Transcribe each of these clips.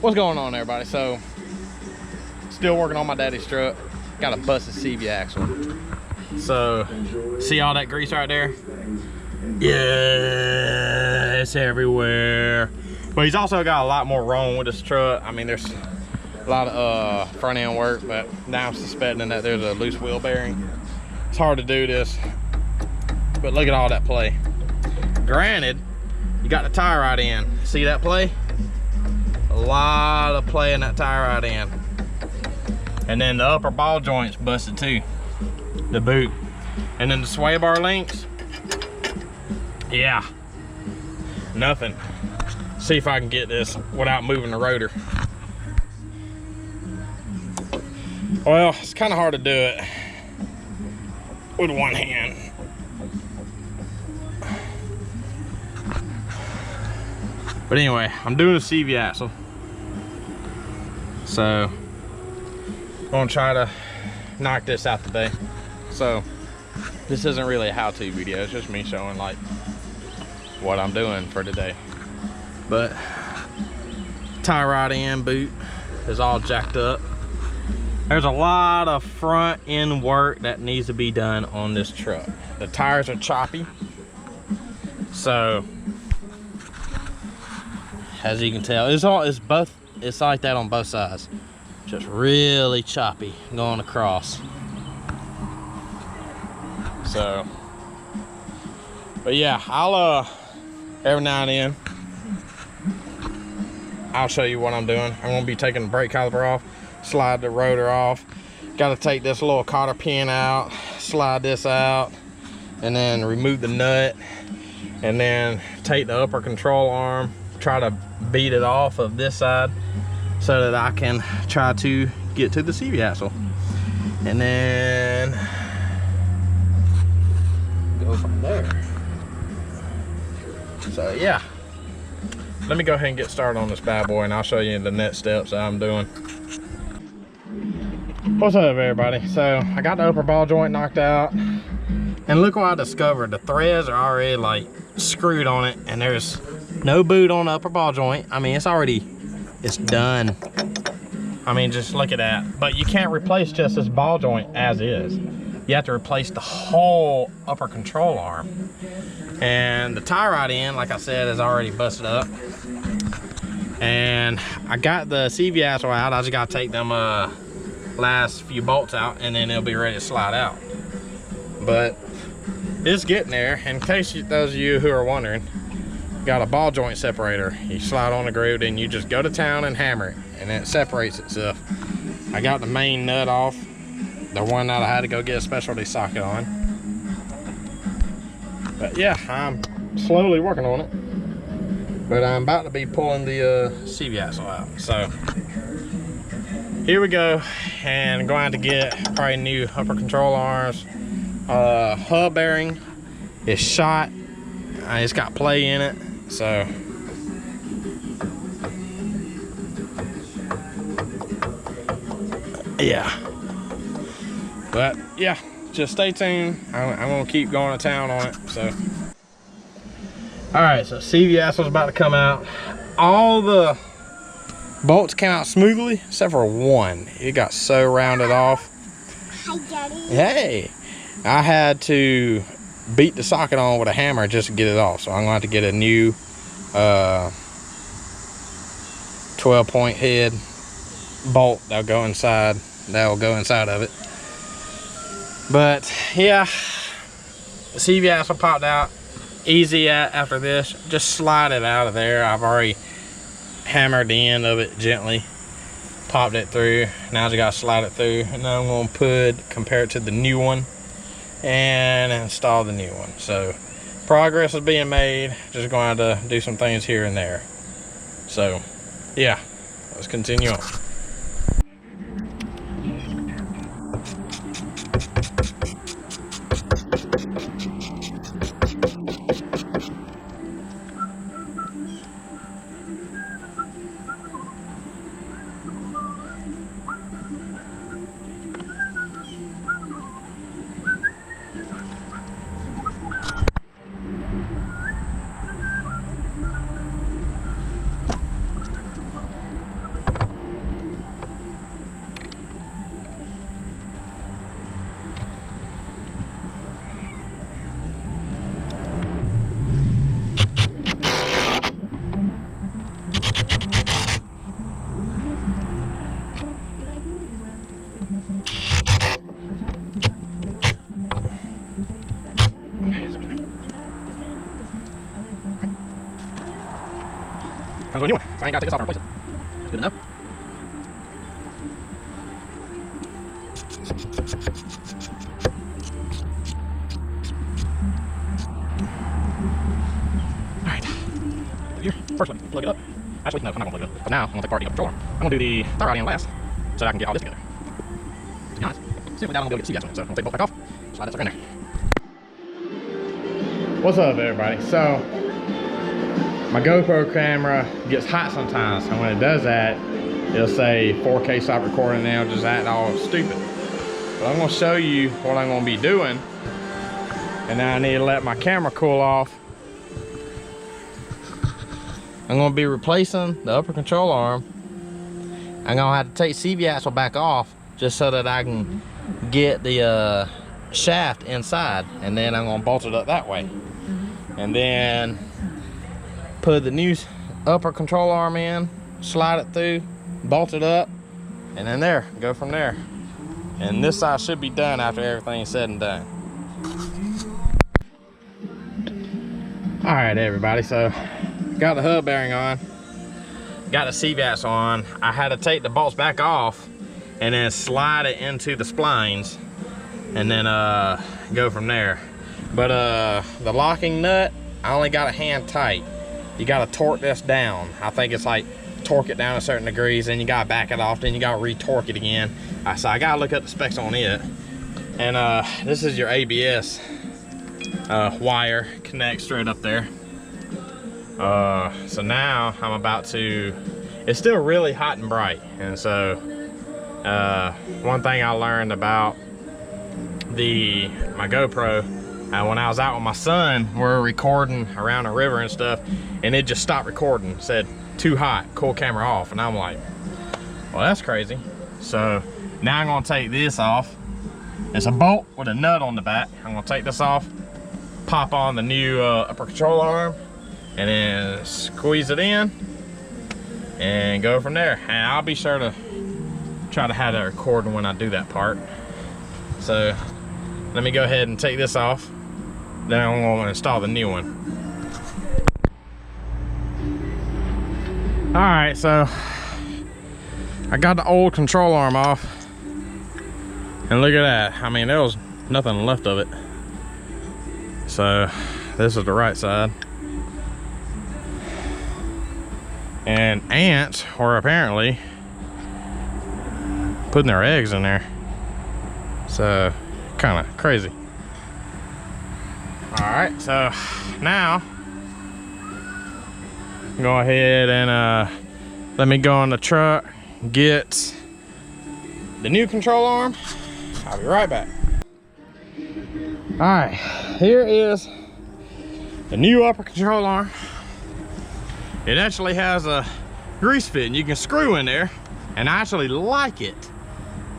What's going on, everybody? So, still working on my daddy's truck. Got a busted CV axle. So, see all that grease right there? Yeah, it's everywhere. But he's also got a lot more wrong with his truck. I mean, there's a lot of front end work, but now I'm suspecting that there's a loose wheel bearing. It's hard to do this, but look at all that play. Granted, you got the tie rod in. See that play? A lot of play in that tie rod end. And then the upper ball joint's busted too, the boot. And then the sway bar links, yeah, nothing. See if I can get this without moving the rotor. Well, it's kind of hard to do it with one hand. But anyway, I'm doing a CV axle. So, I'm gonna try to knock this out today. So, this isn't really a how-to video, it's just me showing like what I'm doing for today. But, tie rod end boot is all jacked up. There's a lot of front end work that needs to be done on this truck. The tires are choppy. So, as you can tell, it's like that on both sides. Just really choppy going across. So, but yeah, I'll every now and then I'll show you what I'm doing. I'm gonna be taking the brake caliper off, slide the rotor off. Got to take this little cotter pin out, slide this out, and then remove the nut, and then take the upper control arm, try to beat it off of this side so that I can try to get to the CV axle, and then go from there. So yeah, let me go ahead and get started on this bad boy, and I'll show you the next steps that I'm doing. What's up, everybody? So I got the upper ball joint knocked out, and look what I discovered. The threads are already like screwed on it, and there's no boot on the upper ball joint. I mean, it's done. I mean, just look at that. But you can't replace just this ball joint as is. You have to replace the whole upper control arm. And the tie rod end, like I said, is already busted up. And I got the CV axle out. I just gotta take them last few bolts out, and then it'll be ready to slide out. But it's getting there. In case those of you who are wondering, got a ball joint separator. You slide on the groove, and you just go to town and hammer it, and it separates itself. I got the main nut off, the one that I had to go get a specialty socket on. But yeah, I'm slowly working on it. But I'm about to be pulling the CV axle out. So here we go, and I'm going to get probably new upper control arms. Hub bearing is shot. It's got play in it. So yeah, but yeah, just stay tuned. I'm gonna keep going to town on it. So all right, so CV axle's about to come out. All the bolts came out smoothly except for one. It got so rounded off. Hi, Daddy. Hey, I had to beat the socket on with a hammer just to get it off. So I'm gonna have to get a new 12-point head bolt that'll go inside of it. But yeah, the CV axle popped out easy. After this, just slide it out of there. I've already hammered the end of it gently, popped it through. Now I just gotta slide it through, and now I'm gonna compare it to the new one and install the new one. So progress is being made, just going to do some things here and there. So yeah, let's continue on. Comes with a new one, so I ain't gotta take this off and replace it. Good enough. Alright. Here, first one, plug it up. Actually, no, I'm not gonna plug it up. But now, I'm gonna take part of the controller. I'm gonna do the tire rod end last, so that I can get all this together. To be honest, simply now I'm gonna be able to get the CVS one, so I'm gonna take the bolt back off, slide that sucker in there. What's up, everybody? So, my GoPro camera gets hot sometimes, and when it does that, it'll say 4K stop recording now, just acting all stupid. But I'm gonna show you what I'm gonna be doing, and now I need to let my camera cool off. I'm gonna be replacing the upper control arm. I'm gonna have to take CV axle back off just so that I can get the shaft inside, and then I'm gonna bolt it up that way. And then put the new upper control arm in, slide it through, bolt it up, and then there, go from there. And this side should be done after everything's said and done. All right, everybody, so got the hub bearing on, got the CVAS on. I had to take the bolts back off and then slide it into the splines and then go from there. But the locking nut, I only got a hand tight. You gotta torque this down. I think it's like torque it down a certain degrees, then you gotta back it off, then you gotta re-torque it again. So I gotta look up the specs on it. And this is your ABS wire, connects straight up there. So now I'm about to, it's still really hot and bright. And so one thing I learned about my GoPro, when I was out with my son, we're recording around a river and stuff, and it just stopped recording. It said too hot, cool camera off. And I'm like, well, that's crazy. So now I'm gonna take this off. It's a bolt with a nut on the back. I'm gonna take this off, pop on the new upper control arm, and then squeeze it in and go from there. And I'll be sure to try to have that recording when I do that part. So let me go ahead and take this off, then I'm going to install the new one. All right, so I got the old control arm off, and look at that. I mean, there was nothing left of it. So this is the right side. And ants were apparently putting their eggs in there. So kind of crazy. All right, so now go ahead and let me go on the truck, get the new control arm. I'll be right back. All right, here is the new upper control arm. It actually has a grease fit and you can screw in there, and I actually like it.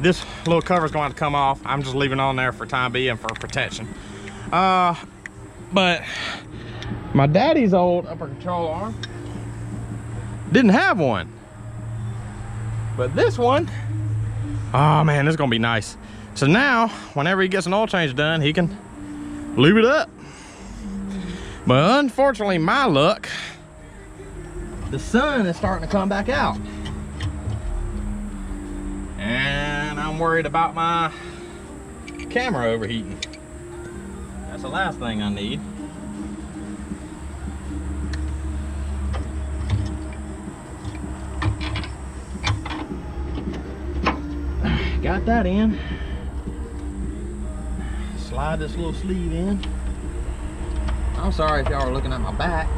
This little cover is going to come off. I'm just leaving it on there for time being for protection. But my daddy's old upper control arm didn't have one. But this one, oh man, this is gonna be nice. So now, whenever he gets an oil change done, he can lube it up. But unfortunately, my luck, the sun is starting to come back out. And I'm worried about my camera overheating. That's the last thing I need. Got that in. Slide this little sleeve in. I'm sorry if y'all are looking at my back.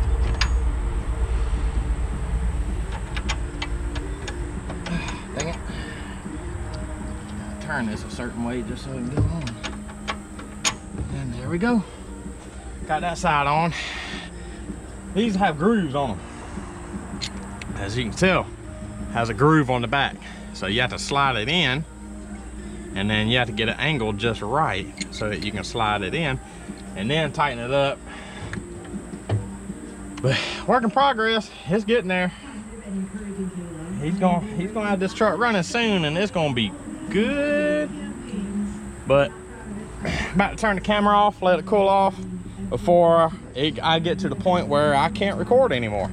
Dang it. Gotta turn this a certain way just so it can go on. And there we go. Got that side on. These have grooves on them. As you can tell, has a groove on the back. So you have to slide it in, and then you have to get it angled just right so that you can slide it in and then tighten it up. But work in progress, it's getting there. He's gonna have this truck running soon, and it's gonna be good. But about to turn the camera off, let it cool off before I get to the point where I can't record anymore.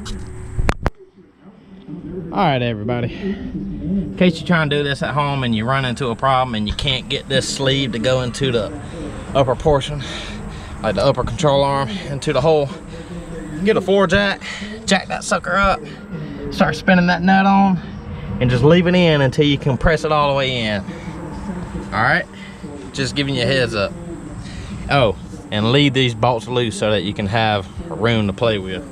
Alright everybody, in case you're trying to do this at home and you run into a problem and you can't get this sleeve to go into the upper portion, like the upper control arm, into the hole, get a 4-jack, jack that sucker up, start spinning that nut on, and just leave it in until you can press it all the way in. Alright, just giving you a heads up. Oh, and leave these bolts loose so that you can have room to play with.